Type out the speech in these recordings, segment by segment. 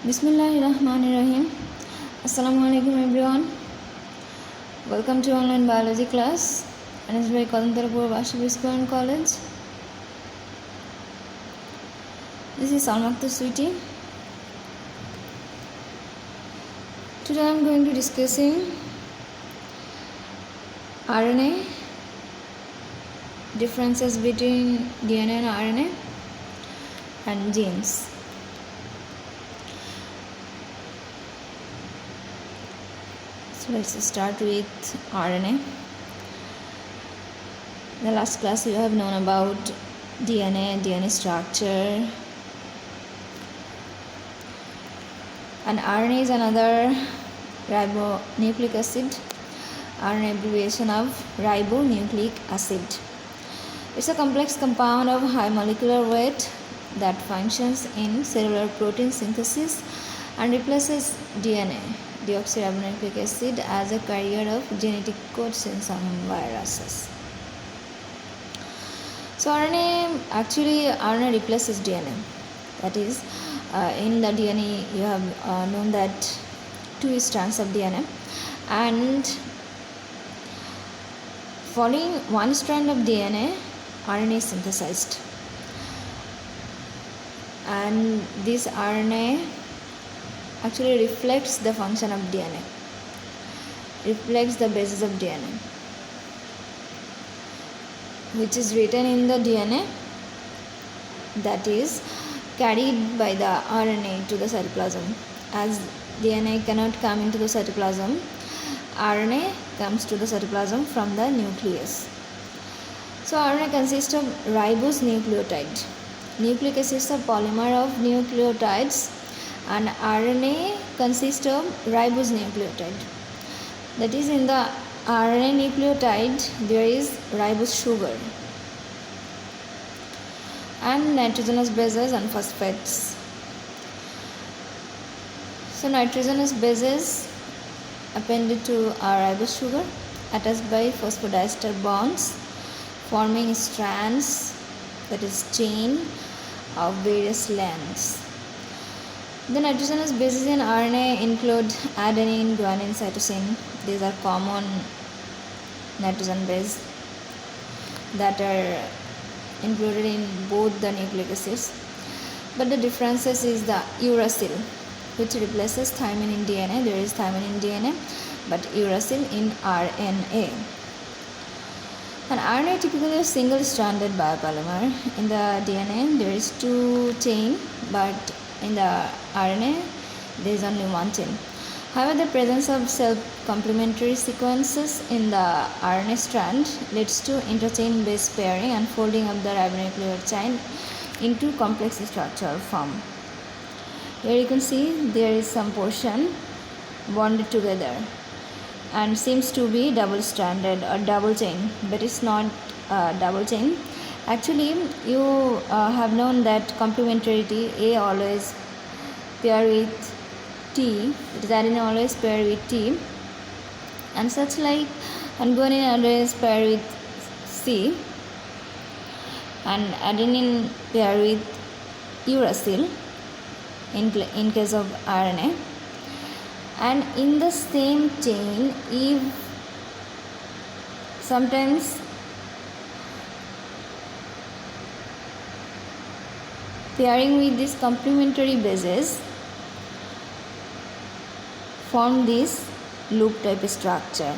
Bismillahirrahmanirrahim. Assalamualaikum everyone. Welcome to online biology class. Managed by Kalantarapur Varshavi School and College. This is Salmakta Sweetie. Today I am going to discussing RNA, differences between DNA and RNA, and genes. So let's start with RNA. In the last class you have known about DNA structure, and RNA is another ribonucleic acid. RNA abbreviation of ribonucleic acid. It's a complex compound of high molecular weight that functions in cellular protein synthesis and replaces DNA, deoxyribonucleic acid, as a carrier of genetic codes in some viruses. So RNA replaces DNA. That is, in the DNA you have known that two strands of DNA, and following one strand of DNA, RNA is synthesized, and this RNA actually reflects the function of DNA, reflects the basis of DNA, which is written in the DNA, that is carried by the RNA to the cytoplasm. As DNA cannot come into the cytoplasm, RNA comes to the cytoplasm from the nucleus. So RNA consists of ribose nucleotide. Nucleic acids are polymer of nucleotides, and RNA consists of ribose nucleotide. That is, in the RNA nucleotide there is ribose sugar and nitrogenous bases and phosphates. So nitrogenous bases appended to ribose sugar attached by phosphodiester bonds, forming strands, that is chain of various lengths. The nitrogenous bases in RNA include adenine, guanine, cytosine. These are common nitrogen bases that are included in both the nucleic acids. But the differences is the uracil, which replaces thymine in DNA. There is thymine in DNA, but uracil in RNA. And RNA typically a single-stranded biopolymer. In the DNA there is two chain, but in the RNA there is only one chain. However, the presence of self-complementary sequences in the RNA strand leads to interchain base pairing and folding of the ribonucleotide chain into complex structural form. Here you can see there is some portion bonded together and seems to be double-stranded or double chain, but it's not double chain. Actually, you have known that complementarity, A always pair with T, it is adenine always pair with T, and such like, and guanine always pair with C, and adenine pair with uracil in case of RNA. And in the same chain, if sometimes pairing with these complementary bases form this loop type structure.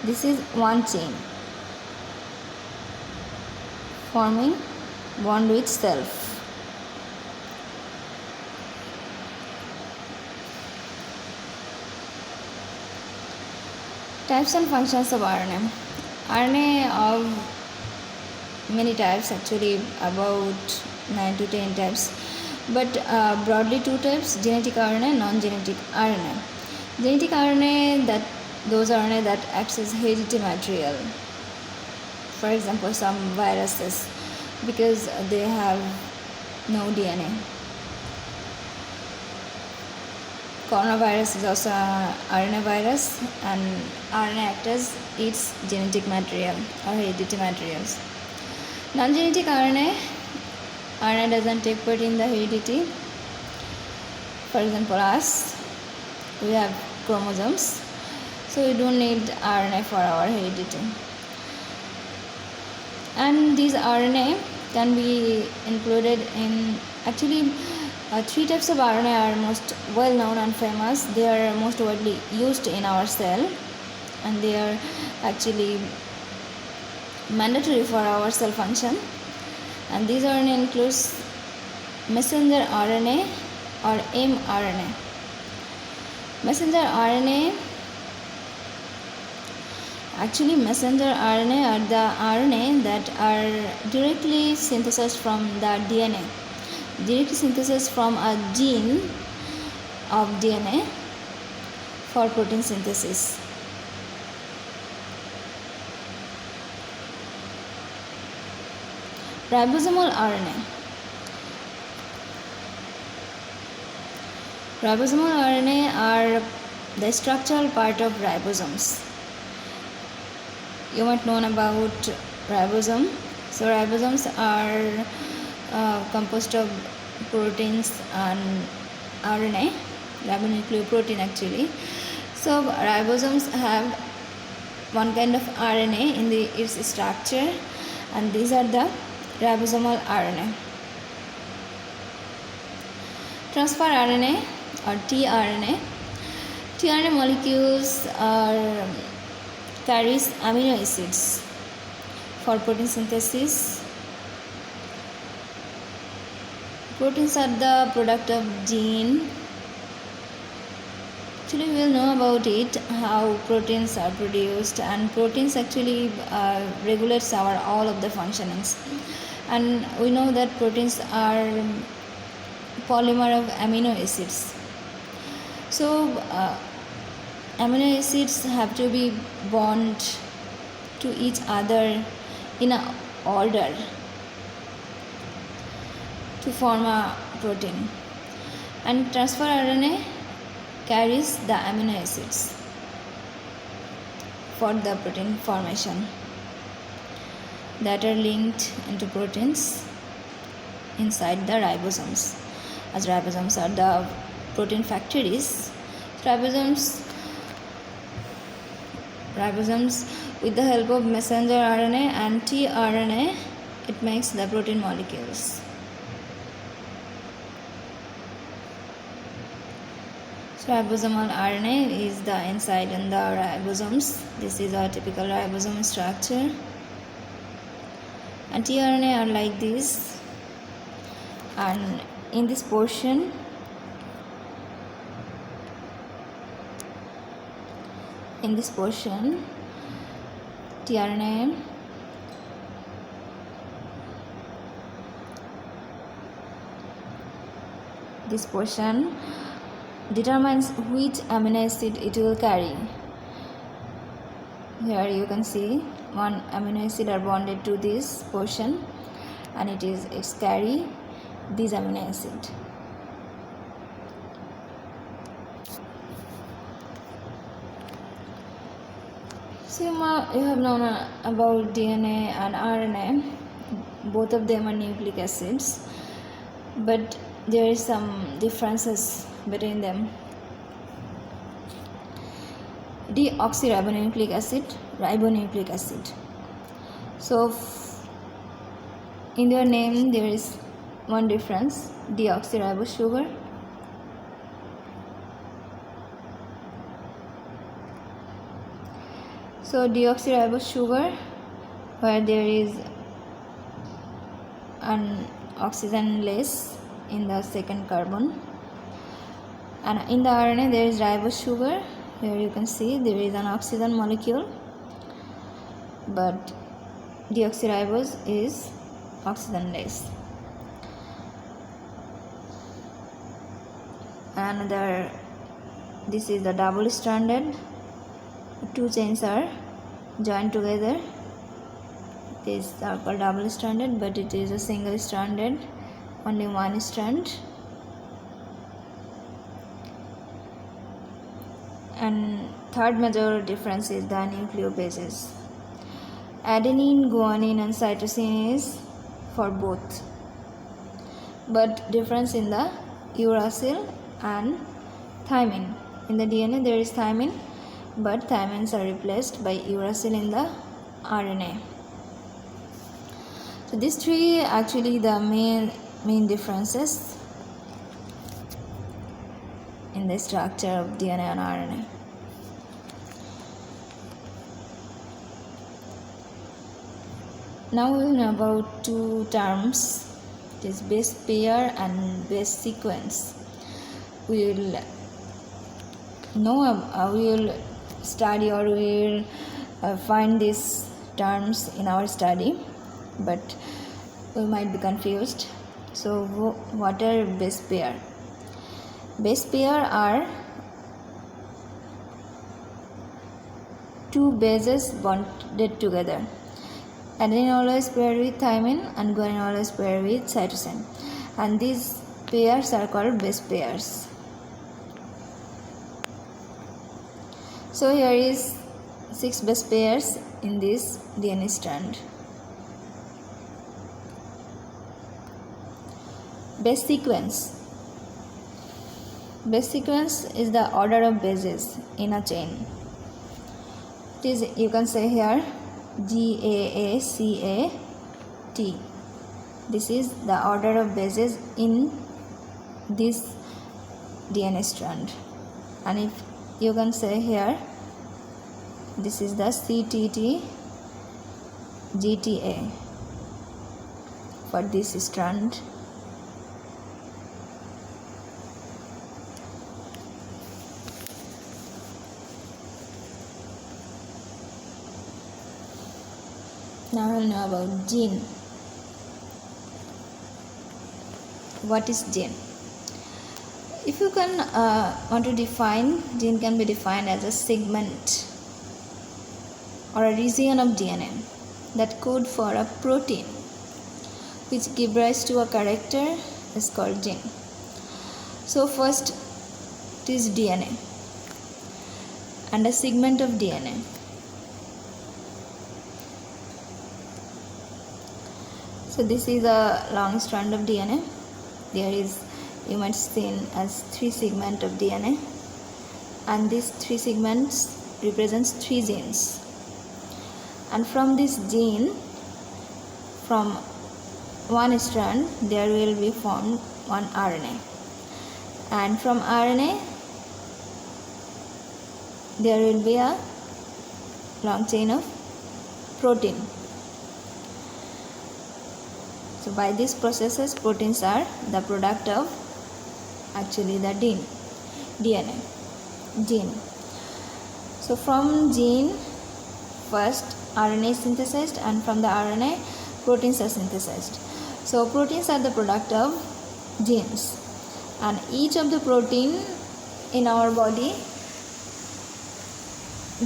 This is one chain forming bond with self. Types and functions of RNA. RNA of many types, actually about 9 to 10 types, but broadly two types: genetic RNA, non-genetic RNA. Genetic RNA, those RNA that acts as hereditary material. For example, some viruses, because they have no DNA. Coronavirus is also an RNA virus, and RNA acts as its genetic material or hereditary materials. Non-genetic RNA doesn't take part in the heredity. For example, us, we have chromosomes, so we don't need RNA for our heredity. And these RNA can be included in, actually, 3 types of RNA are most well known and famous. They are most widely used in our cell, and they are actually mandatory for our cell function. And these RNA includes messenger RNA or mRNA. Messenger RNA, actually messenger RNA are the RNA that are directly synthesized from the DNA, directly synthesized from a gene of DNA for protein synthesis. Ribosomal RNA. Ribosomal RNA are the structural part of ribosomes. You might know about ribosome. So ribosomes are composed of proteins and RNA, ribonucleoprotein actually. So ribosomes have one kind of RNA in its structure, and these are the ribosomal RNA. Transfer RNA or tRNA. tRNA molecules carries amino acids for protein synthesis. Proteins are the product of gene. Actually, we will know about it, how proteins are produced, and proteins actually regulates all of the functionings. And we know that proteins are polymer of amino acids. So amino acids have to be bound to each other in an order to form a protein. And transfer RNA carries the amino acids for the protein formation that are linked into proteins inside the ribosomes. As ribosomes are the protein factories, ribosomes with the help of messenger RNA and tRNA, it makes the protein molecules. So ribosomal RNA is the inside in the ribosomes. This is a typical ribosome structure. And tRNA are like this, and in this portion tRNA this portion determines which amino acid it will carry. Here you can see one amino acid are bonded to this portion, and it's carry this amino acid. So you have known about DNA and RNA. Both of them are nucleic acids, but there is some differences between them. Deoxyribonucleic acid, ribonucleic acid. So in their name there is one difference, deoxyribose sugar. So deoxyribose sugar, where there is an oxygen less in the second carbon, and in the RNA there is ribose sugar. Here you can see there is an oxygen molecule, but deoxyribose is oxygenless. Another, this is the double stranded. 2 chains are joined together. These are called double stranded, but it is a single stranded, only one strand. And third major difference is the nucleobases. Adenine, guanine and cytosine is for both, but difference in the uracil and thymine. In the DNA there is thymine, but thymines are replaced by uracil in the RNA. So these three actually the main differences in the structure of DNA and RNA. Now we will know about two terms, it is base pair and base sequence. We will study or we will find these terms in our study, but we might be confused. So what are base pair? Base pair are two bases bonded together. Adenine always paired with thymine and guanine always paired with cytosine, and these pairs are called base pairs. So here is 6 base pairs in this DNA strand. Base sequence. Base sequence is the order of bases in a chain. It is, you can say here, GAACAT. This is the order of bases in this DNA strand, and if you can say here, this is the CTT-GTA for this strand. Now we'll know about gene. What is gene? If you can want to define, gene can be defined as a segment or a region of DNA that code for a protein which give rise to a character is called gene. So first it is DNA and a segment of DNA. So this is a long strand of DNA. There is, you might see as 3 segments of DNA, and these 3 segments represents 3 genes. And from this gene, from one strand, there will be formed one RNA, and from RNA there will be a long chain of protein. So by these processes, proteins are the product of actually the DNA, gene. So from gene, first RNA is synthesized, and from the RNA, proteins are synthesized. So proteins are the product of genes, and each of the protein in our body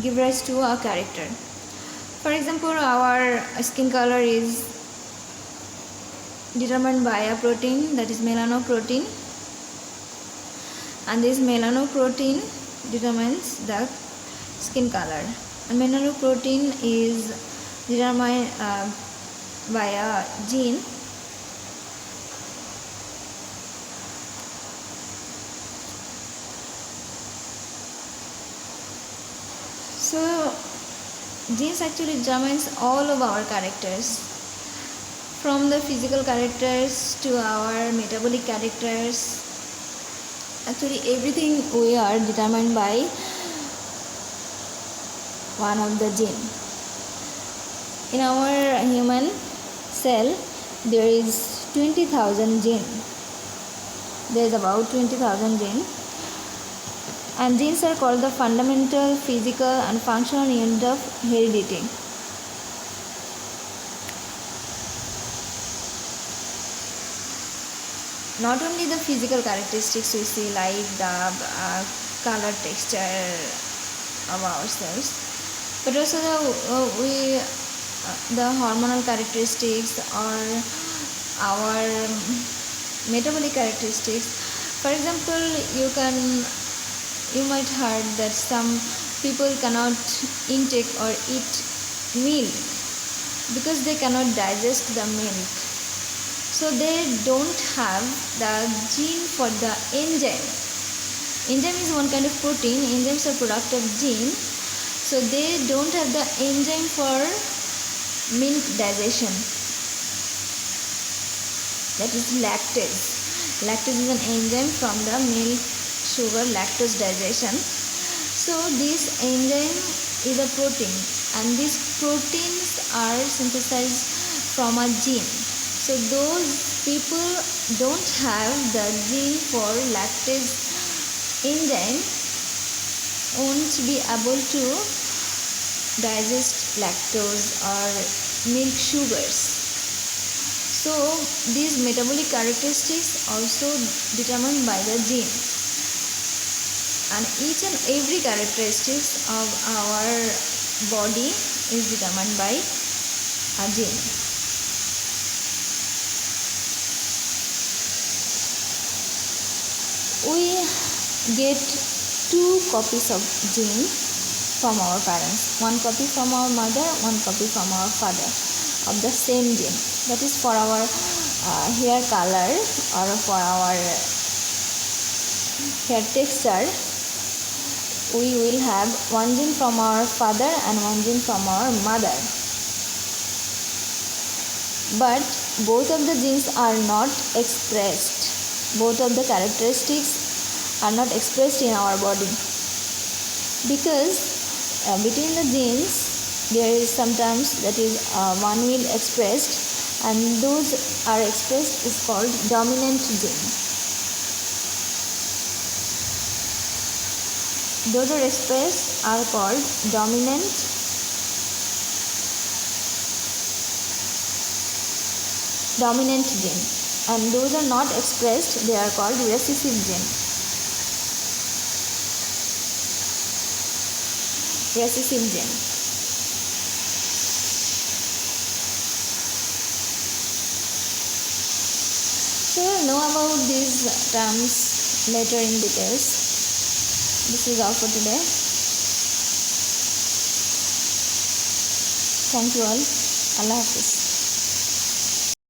give rise to a character. For example, our skin color is determined by a protein, that is melanoprotein, and this melanoprotein determines the skin color, and melanoprotein is determined by a gene. So genes actually determines all of our characters, from the physical characters to our metabolic characters. Actually everything we are determined by one of the gene. In our human cell there is 20,000 genes. There is about 20,000 genes, and genes are called the fundamental physical and functional unit of heredity. Not only the physical characteristics we see, like the color, texture of ourselves, but also the hormonal characteristics or our metabolic characteristics. For example, you might heard that some people cannot intake or eat milk because they cannot digest the milk. So they don't have the gene for the enzyme. Enzyme is one kind of protein. Enzymes are product of gene. So they don't have the enzyme for milk digestion. That is lactase. Lactase is an enzyme from the milk sugar lactose digestion. So this enzyme is a protein, and these proteins are synthesized from a gene. So those people don't have the gene for lactase enzyme won't be able to digest lactose or milk sugars. So these metabolic characteristics also determined by the gene, and each and every characteristics of our body is determined by a gene. We get 2 copies of gene from our parents, 1 copy from our mother, 1 copy from our father of the same gene. That is for our hair color or for our hair texture. We will have 1 gene from our father and 1 gene from our mother. But both of the genes are not expressed. Both of the characteristics are not expressed in our body, because between the genes there is sometimes that is one will expressed, and those are expressed is called dominant gene. Those are expressed are called dominant gene, and those are not expressed, they are called recessive gene. Recessive gene. So we'll know about these terms later in details. This is all for today. Thank you all. Allah Hafiz.